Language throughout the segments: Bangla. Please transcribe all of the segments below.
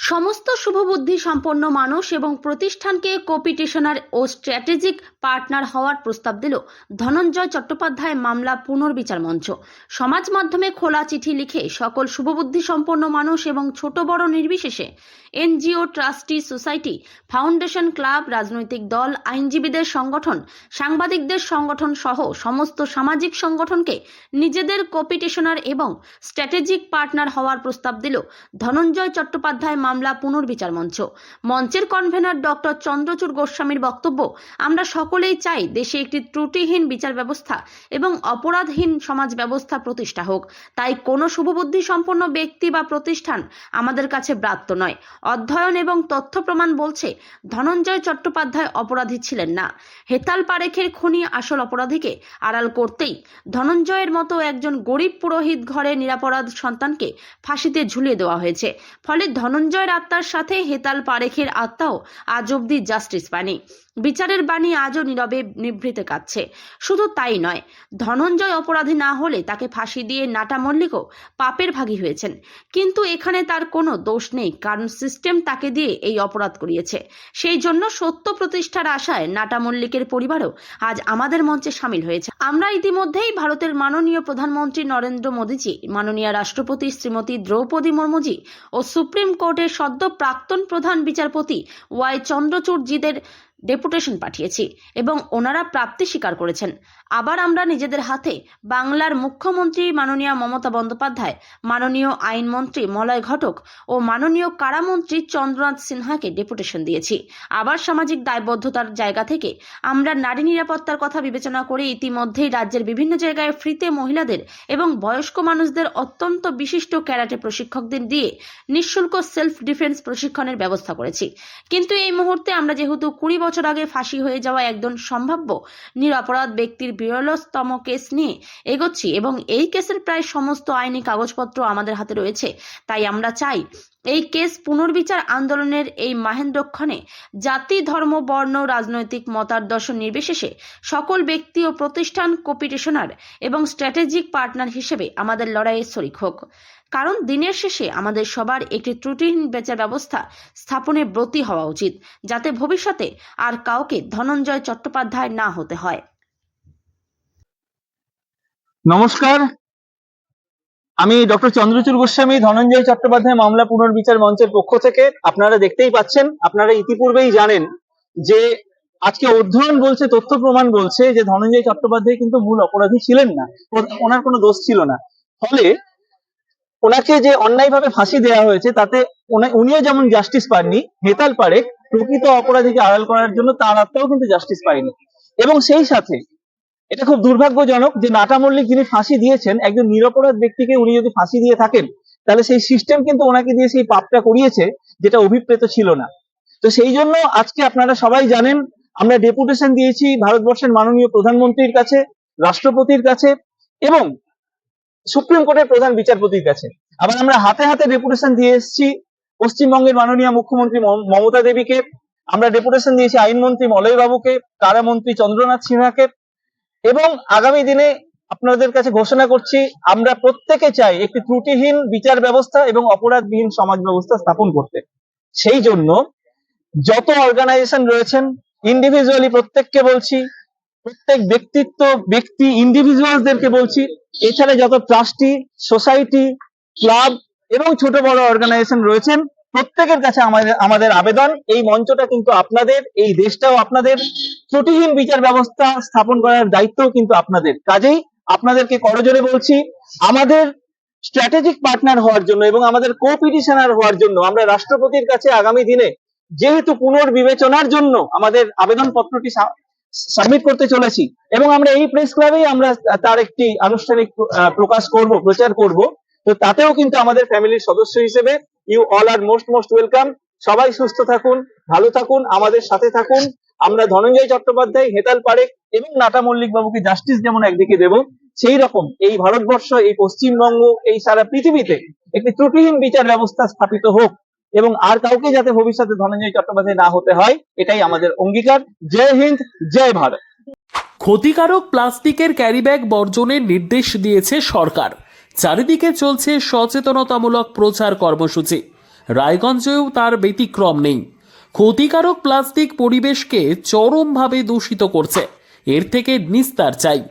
সমস্ত শুভবুদ্ধি সম্পন্ন মানুষ এবং প্রতিষ্ঠানকে কোপিটিশনার ও স্ট্র্যাটেজিক পার্টনার হওয়ার প্রস্তাব দিল ধনঞ্জয় চট্টোপাধ্যায় মামলা পুনর্বিচার মঞ্চ। সমাজ মাধ্যমে খোলা চিঠি লিখে সকল শুভবুদ্ধি সম্পন্ন মানুষ এবং ছোট বড় নির্বিশেষে NGO, trustee society, foundation, club, রাজনৈতিক দল, আইনজীবীদের সংগঠন, সাংবাদিকদের সংগঠন সহ সমস্ত সামাজিক সংগঠনকে নিজেদের কোপিটিশনার এবং স্ট্র্যাটেজিক পার্টনার হওয়ার প্রস্তাব দিল ধনঞ্জয় চট্টোপাধ্যায় মামলা পুনর্বিচার মঞ্চ। মঞ্চের কনভেনর ডক্টর চন্দ্রচূড় গোস্বামীর বক্তব্য, আমরা সকলেই চাই দেশে একটি ত্রুটিহীন বিচার ব্যবস্থা এবং অপরাধহীন সমাজ ব্যবস্থা প্রতিষ্ঠা হোক। তাই কোনো শুভবুদ্ধি সম্পন্ন ব্যক্তি বা প্রতিষ্ঠান আমাদের কাছে ব্রাত্য নয়। অধ্যয়ন এবং তথ্য প্রমাণ বলছে ধনঞ্জয় চট্টোপাধ্যায় অপরাধী ছিলেন না। হেতাল পারেখের খুনি আসল অপরাধীকে আড়াল করতেই ধনঞ্জয়ের মতো একজন গরিব পুরোহিত ঘরে নিরাপরাধ সন্তানকে ফাঁসিতে ঝুলিয়ে দেওয়া হয়েছে। ফলে ধনঞ্জয়ের আত্মার সাথে হেতাল পারেখের আত্মাও আজ অব্দি জাস্টিস পায়নি। বিচারের বাণী আজও নীরবে নিভৃতে কাঁদছে। শুধু তাই নয়, ধনঞ্জয় অপরাধী না হলে তাকে ফাঁসি দিয়ে নাটা মল্লিকও পাপের ভাগী হয়েছেন, কিন্তু এখানে তার কোনো দোষ নেই, কারণ সিস্টেম তাকে দিয়ে এই অপরাধ করিয়েছে। সেই জন্য সত্য প্রতিষ্ঠার আশায় নাটা মল্লিকের পরিবারও আজ আমাদের মঞ্চে সামিল হয়েছে। আমরা ইতিমধ্যেই ভারতের মাননীয় প্রধানমন্ত্রী নরেন্দ্র মোদীজি, মাননীয় রাষ্ট্রপতি শ্রীমতী দ্রৌপদী মুর্মুজি ও সুপ্রিম কোর্টের সদ্য প্রাক্তন প্রধান বিচারপতি ওয়াই চন্দ্রচূড়জিদের ডেপুটেশন পাঠিয়েছি এবং ওনারা প্রাপ্তি স্বীকার করেছেন। আবার আমরা নিজেদের হাতে বাংলার মুখ্যমন্ত্রী মাননীয় মমতা বন্দ্যোপাধ্যায়, মাননীয় আইনমন্ত্রী মলয় ঘটক ও মাননীয় কারামন্ত্রী চন্দ্রনাথ সিনহাকে ডেপুটেশন দিয়েছি। আবার সামাজিক দায়বদ্ধতার জায়গা থেকে আমরা নারী নিরাপত্তার কথা বিবেচনা করে ইতিমধ্যেই রাজ্যের বিভিন্ন জায়গায় ফ্রিতে মহিলাদের এবং বয়স্ক মানুষদের অত্যন্ত বিশিষ্ট ক্যারাটে প্রশিক্ষকদের দিয়ে নিঃশুল্ক সেলফ ডিফেন্স প্রশিক্ষণের ব্যবস্থা করেছি। কিন্তু এই মুহূর্তে আমরা যেহেতু 20 বছর আগে ফাঁসি হয়ে যাওয়া একজন সম্ভাব্য নিরপরাধ ব্যক্তির বিরলতম কেস নিয়ে এগোচ্ছি এবং এই কেসের প্রায় সমস্ত আইনি কাগজপত্র আমাদের হাতে রয়েছে, তাই আমরা চাই এই কেস পুনর্বিচার আন্দোলনের এই মাহেন্দ্রক্ষণে জাতি, ধর্ম, বর্ণ, রাজনৈতিক মতাদর্শ নির্বিশেষে সকল ব্যক্তি ও প্রতিষ্ঠান কোপিটিশনার এবং স্ট্র্যাটেজিক পার্টনার হিসেবে আমাদের লড়াইয়ে শরিক হোক। কারণ দিনের শেষে আমাদের সবার একটি ত্রুটিহীন বিচার ব্যবস্থা স্থাপনে ব্রতী হওয়া উচিত, যাতে ভবিষ্যতে আর কাউকে ধনঞ্জয় চট্টোপাধ্যায় না হতে হয়। নমস্কার, আমি ডক্টর চন্দ্রচূড় গোস্বামী, ধনঞ্জয় চট্টোপাধ্যায় মামলা পুনর্বিচার মঞ্চের পক্ষ থেকে। আপনারা দেখতেই পাচ্ছেন, আপনারা ইতিপূর্বেই জানেন যে আজকে অধ্যয়ন বলছে, তথ্য প্রমাণ বলছে যে ধনঞ্জয় চট্টোপাধ্যায় কিন্তু মূল অপরাধী ছিলেন না, ওনার কোনো দোষ ছিল না। ফলে ওনাকে যে অন্যায়ভাবে ফাঁসি দেওয়া হয়েছে তাতে উনিও যেমন জাস্টিস পাননি, হেতাল পারেখ প্রকৃত অপরাধীকে আড়াল করার জন্য তার আত্মাও কিন্তু জাস্টিস পায়নি। এবং সেই সাথে এটা খুব দুর্ভাগ্যজনক যে নাটা মল্লিক যিনি ফাঁসি দিয়েছেন, একজন নিরপরাধ ব্যক্তিকে উনি যদি ফাঁসি দিয়ে থাকেন, তাহলে সেই সিস্টেম কিন্তু ওনাকে দিয়ে সেই পাপটা করিয়েছে যেটা অভিপ্রেত ছিল না। তো সেই জন্য আজকে আপনারা সবাই জানেন, আমরা ডেপুটেশন দিয়েছি ভারতবর্ষের মাননীয় প্রধানমন্ত্রীর কাছে, রাষ্ট্রপতির কাছে এবং সুপ্রিম কোর্টের প্রধান বিচারপতির কাছে। আবার আমরা হাতে হাতে ডেপুটেশন দিয়ে এসেছি পশ্চিমবঙ্গের মাননীয় মুখ্যমন্ত্রী মমতা দেবীকে, আমরা ডেপুটেশন দিয়েছি আইনমন্ত্রী মলয় বাবুকে, কারামন্ত্রী চন্দ্রনাথ সিনহাকে। এবং আগামী দিনে আপনাদের কাছে ঘোষণা করছি, আমরা প্রত্যেকে চাই একটি ত্রুটিহীন বিচার ব্যবস্থা এবং অপরাধবিহীন সমাজ ব্যবস্থা স্থাপন করতে। সেই জন্য যত অর্গানাইজেশন রয়েছেন, ইন্ডিভিজুয়ালি প্রত্যেককে বলছি, প্রত্যেক ব্যক্তি ইন্ডিভিজুয়ালদেরকে বলছি, এছাড়া যত ট্রাস্টি, সোসাইটি, ক্লাব এবং ছোট বড় অর্গানাইজেশন রয়েছেন, প্রত্যেকের কাছে আমাদের আবেদন, এই মঞ্চটা কিন্তু আপনাদের, এই দেশটাও আপনাদের, ত্রুটিহীন বিচার ব্যবস্থা স্থাপন করার দায়িত্বও কিন্তু আপনাদের। কাজেই আপনাদেরকে করজোরে বলছি, আমাদের স্ট্র্যাটেজিক পার্টনার হওয়ার জন্য এবং আমাদের কোপিটিশনার হওয়ার জন্য আমরা রাষ্ট্রপতির কাছে আগামী দিনে যেহেতু পুনর্বিবেচনার জন্য আমাদের আবেদন পত্রটি সাবমিট করতে চলেছি এবং আমরা এই প্রেস ক্লাবেই আমরা তার একটি আনুষ্ঠানিক প্রচার করব। তো তাতেও কিন্তু আমাদের ফ্যামিলির সদস্য হিসেবে you all are most welcome. সবাই সুস্থ থাকুন, ভালো থাকুন, আমাদের সাথে থাকুন। আমরা ধনঞ্জয় চট্টোপাধ্যায়, হেতাল পারেখ এবং নাটা মল্লিক বাবুকে জাস্টিস যেমন একদিকে দেব, সেই রকম এই ভারতবর্ষ, এই পশ্চিমবঙ্গ, এই সারা পৃথিবীতে একটি ত্রুটিহীন বিচার ব্যবস্থা স্থাপিত হোক এবং আর কাউকে যাতে ভবিষ্যতে ধনঞ্জয় চট্টোপাধ্যায় না হতে হয়, এটাই আমাদের অঙ্গীকার। জয় হিন্দ, জয় ভারত। ক্ষতিকারক প্লাস্টিকের ক্যারিব্যাগ বর্জনের নির্দেশ দিয়েছে সরকার। চারিদিকে চলছে সচেতনতামূলক প্রচার কর্মসূচি। রায়গঞ্জেও তার ব্যতিক্রম নেই। ক্ষতিকারক প্লাস্টিক পরিবেশকে চরমভাবে দূষিত করছে। এর থেকে নিস্তার চাই।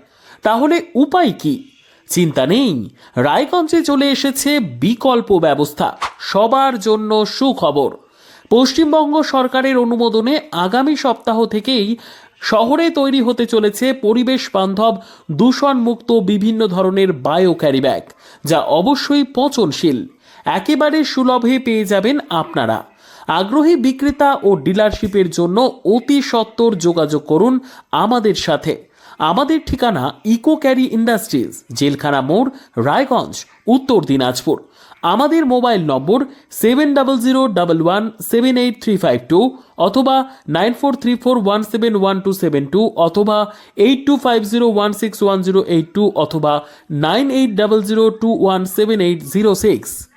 তাহলে উপায় কি? চিন্তা নেই, রায়গঞ্জে চলে এসেছে বিকল্প ব্যবস্থা। সবার জন্য সুখবর। পশ্চিমবঙ্গ সরকারের অনুমোদনে আগামী সপ্তাহ থেকেই শহরে তৈরি হতে চলেছে পরিবেশ বান্ধব দূষণমুক্ত বিভিন্ন ধরনের বায়ো ক্যারিব্যাগ, যা অবশ্যই পচনশীল। একেবারে সুলভে পেয়ে যাবেন আপনারা। আগ্রহী বিক্রেতা ও ডিলারশিপের জন্য অতি সত্বর যোগাযোগ করুন আমাদের সাথে। আমাদের ঠিকানা ইকো ক্যারি ইন্ডাস্ট্রিজ, জেলখানা মোড়, রায়গঞ্জ, উত্তর দিনাজপুর। আমাদের মোবাইল নম্বর 7001178352 অথবা 9434171272 অথবা 8250161082 অথবা 9800217806।